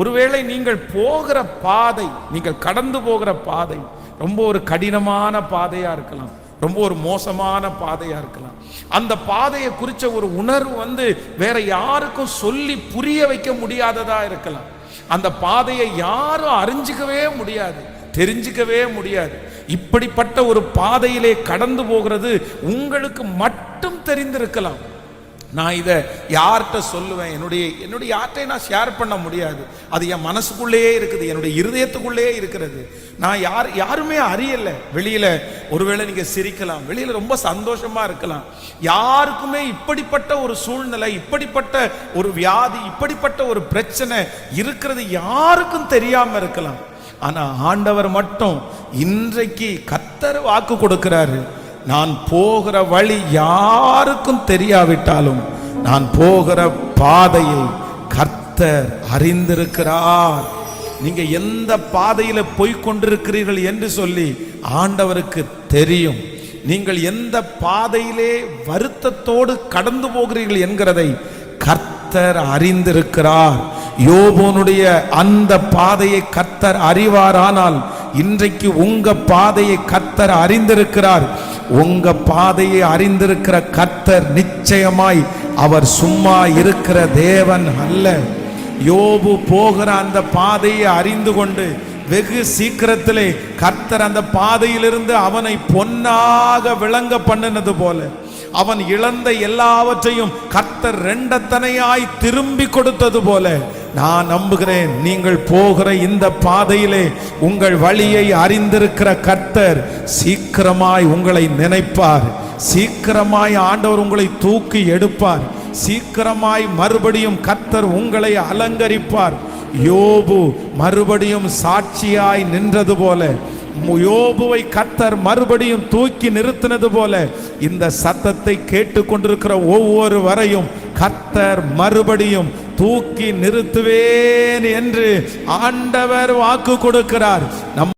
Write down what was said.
ஒருவேளை நீங்கள் போகிற பாதை, நீங்கள் கடந்து போகிற பாதை ரொம்ப ஒரு கடினமான பாதையா இருக்கலாம், ரொம்ப ஒரு மோசமான பாதையா இருக்கலாம். அந்த பாதையை குறித்த ஒரு உணர்வு வேற யாருக்கும் சொல்லி புரிய வைக்க முடியாததா இருக்கலாம். அந்த பாதையை யாரும் அறிஞ்சிக்கவே முடியாது, தெரிஞ்சிக்கவே முடியாது. இப்படிப்பட்ட ஒரு பாதையிலே கடந்து போகிறது உங்களுக்கு மட்டும் தெரிந்திருக்கலாம். நான் இதை யார்கிட்ட சொல்லுவேன், என்னுடைய யார்கிட்ட நான் ஷேர் பண்ண முடியாது. அது என் மனசுக்குள்ளேயே இருக்குது, என்னுடைய இருதயத்துக்குள்ளேயே இருக்கிறது. நான் யாருமே அறியல. வெளியில ஒருவேளை நீங்க சிரிக்கலாம், வெளியில ரொம்ப சந்தோஷமா இருக்கலாம். யாருக்குமே இப்படிப்பட்ட ஒரு சூழ்நிலை, இப்படிப்பட்ட ஒரு வியாதி, இப்படிப்பட்ட ஒரு பிரச்சனை இருக்கிறது யாருக்கும் தெரியாம இருக்கலாம். ஆனா ஆண்டவர் மட்டும் இன்றைக்கு கர்த்தர் வாக்கு கொடுக்கிறாரு, நான் போகிற வழி யாருக்கும் தெரியாவிட்டாலும் நான் போகிற பாதையை கர்த்தர் அறிந்திருக்கிறார். நீங்க எந்த பாதையில போய் கொண்டிருக்கிறீர்கள் என்று சொல்லி ஆண்டவருக்கு தெரியும். நீங்கள் எந்த பாதையிலே வருத்தத்தோடு கடந்து போகிறீர்கள் என்கிறதை கர்த்தர் அறிந்திருக்கிறார். யோபுனுடைய அந்த பாதையை கர்த்தர் அறிவாரானால் இன்றைக்கு உங்க பாதையை கர்த்தர் அறிந்திருக்கிறார். உங்க பாதையை அறிந்திருக்கிற கர்த்தர் நிச்சயமாய் அவர் சும்மா இருக்கிற தேவன் அல்ல. யோபு போகிற அந்த பாதையை அறிந்து கொண்டு வெகு சீக்கிரத்திலே கர்த்தர் அந்த பாதையிலிருந்து அவனை பொன்னாக விளங்க பண்ணினது போல, அவன் இழந்த எல்லாவற்றையும் கர்த்தர் ரெண்டத்தனையாய் திரும்பி கொடுத்தது போல, நான் நம்புகிறேன் நீங்கள் போகிற இந்த பாதையிலே உங்கள் வழியை அறிந்திருக்கிற கர்த்தர் சீக்கிரமாய் உங்களை நினைப்பார். சீக்கிரமாய் ஆண்டவர் உங்களை தூக்கி எடுப்பார். சீக்கிரமாய் மறுபடியும் கர்த்தர் உங்களை அலங்கரிப்பார். யோபு மறுபடியும் சாட்சியாய் நின்றது போல, யோபுவை கர்த்தர் மறுபடியும் தூக்கி நிறுத்தினது போல, இந்த சத்தத்தை கேட்டுக்கொண்டிருக்கிற ஒவ்வொரு வரையும் கர்த்தர் மறுபடியும் தூக்கி நிறுத்துவேன் என்று ஆண்டவர் வாக்கு கொடுக்கிறார். நம்